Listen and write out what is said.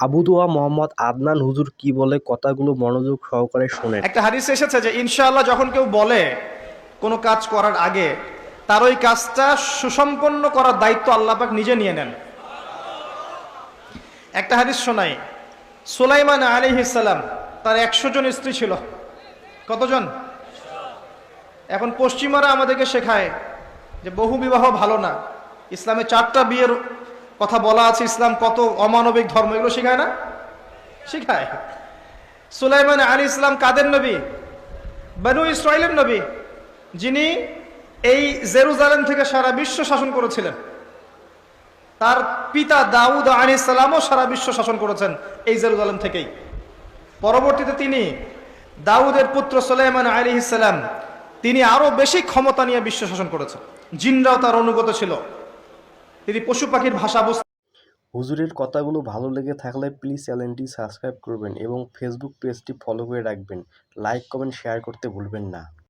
আবু দোয়া মোহাম্মদ আদনান হুজুর কি বলে কথাগুলো মনোযোগ সহকারে শোনেন। একটা হাদিস এসেছে যে ইনশাআল্লাহ যখন কেউ বলে কোনো কাজ করার আগে তার ওই কাজটা সুসম্পন্ন করার দায়িত্ব আল্লাহ পাক নিজে নিয়ে নেন। একটা হাদিস শোনাই, সুলাইমান আলাইহিস সালাম তার 100 জন স্ত্রী ছিল। কতজন? এখন পশ্চিমারা আমাদেরকে শেখায় যে বহু বিবাহ ভালো না, ইসলামে 4টা বিয়ের কথা বলা আছে, ইসলাম কত অমানবিক ধর্ম, এগুলো শেখায় না? শেখায়। সুলাইমান আলাইহিস সালাম কাদের নবী? বনু ইসরাইলের নবী, যিনি এই জেরুজালেম থেকে সারা বিশ্ব শাসন করেছিলেন। তার পিতা দাউদ আলাইহিস সালামও সারা বিশ্ব শাসন করেছেন এই জেরুজালেম থেকেই। পরবর্তীতে তিনি দাউদের পুত্র সুলাইমান আলাইহিস সালাম, তিনি আরো বেশি ক্ষমতা নিয়ে বিশ্ব শাসন করেছেন। জিনরাও তার অনুগত ছিল, তিনি পশু পাখির ভাষা বুঝতেন। হুজুরের কথাগুলো ভালো লেগে থাকলে প্লিজ চ্যানেলটি সাবস্ক্রাইব করবেন এবং ফেসবুক পেজটি ফলো করে রাখবেন। লাইক কমেন্ট শেয়ার করতে ভুলবেন না।